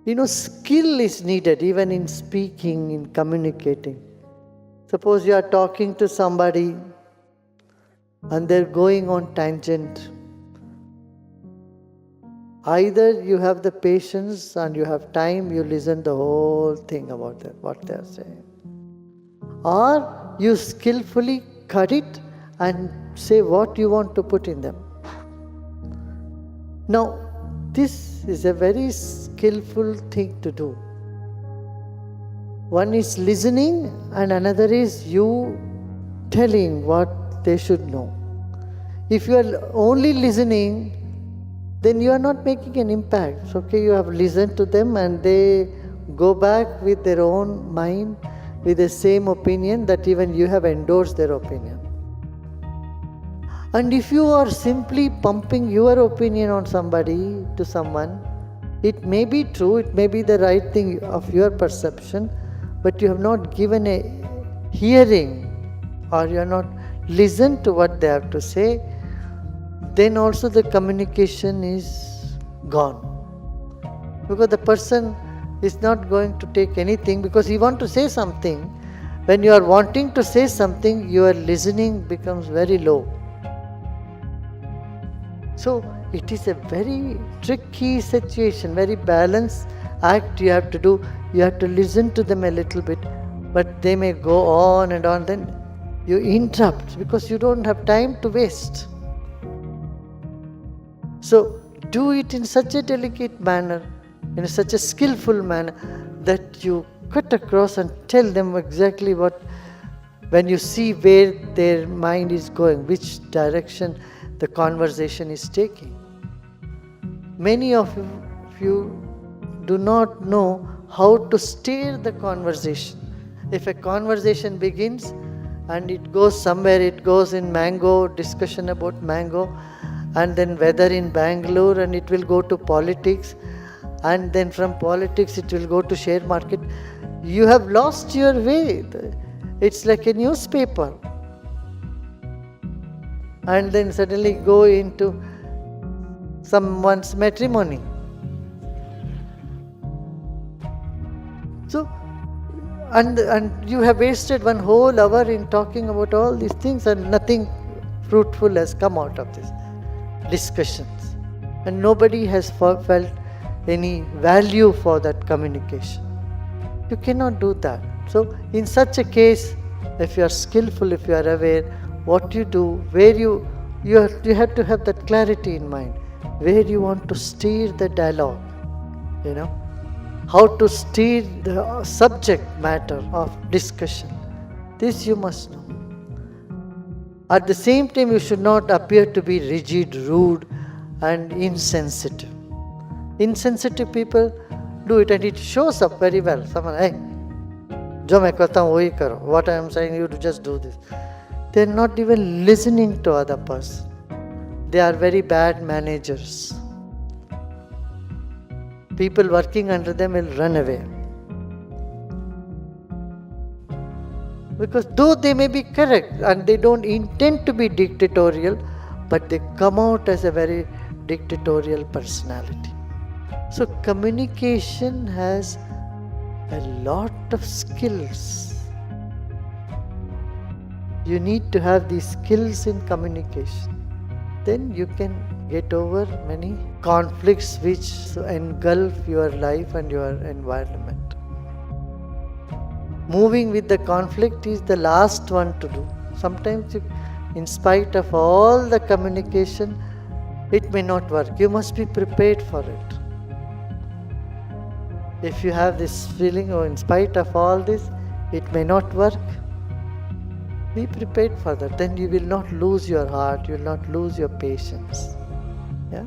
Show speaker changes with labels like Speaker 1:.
Speaker 1: Skill is needed even in speaking, in communicating. Suppose you are talking to somebody and they're going on tangent. Either you have the patience and you have time, you listen the whole thing about them, what they are saying. Or you skillfully cut it and say what you want to put in them. Now, this is a very skillful thing to do. One is listening and another is you telling what they should know. If you are only listening, then you are not making an impact. Okay, you have listened to them and they go back with their own mind, with the same opinion that even you have endorsed their opinion. And if you are simply pumping your opinion on somebody, to someone, it may be true, it may be the right thing of your perception, but you have not given a hearing or you have not listened to what they have to say, then also the communication is gone. Because the person is not going to take anything because he wants to say something. When you are wanting to say something, your listening becomes very low. So it is a very tricky situation, very balanced act you have to do. You have to listen to them a little bit, but they may go on and on. Then you interrupt because you don't have time to waste. So do it in such a delicate manner, in such a skillful manner that you cut across and tell them exactly what, when you see where their mind is going, which direction the conversation is taking. Many of you do not know how to steer the conversation. If a conversation begins and it goes somewhere, it goes in mango, discussion about mango, and then weather in Bangalore, and it will go to politics, and then from politics it will go to share market. You have lost your way. It's like a newspaper. And then suddenly go into someone's matrimony. So, and you have wasted one whole hour in talking about all these things and nothing fruitful has come out of this discussions. And nobody has felt any value for that communication. You cannot do that. So, in such a case, if you are skillful, if you are aware, what you do, where you have to have that clarity in mind, where you want to steer the dialogue, how to steer the subject matter of discussion. This you must know. At the same time, you should not appear to be rigid, rude and insensitive. Insensitive people do it and it shows up very well. Someone, hey, jo main karta hu wahi karo. What I am saying, you just do this. They are not even listening to other person. They are very bad managers. People working under them will run away. Because though they may be correct and they don't intend to be dictatorial, but they come out as a very dictatorial personality. So communication has a lot of skills. You need to have these skills in communication. Then you can get over many conflicts which engulf your life and your environment. Moving with the conflict is the last one to do. Sometimes, in spite of all the communication, it may not work. You must be prepared for it. If you have this feeling, in spite of all this, it may not work, be prepared for that. Then you will not lose your heart, you will not lose your patience. Yeah?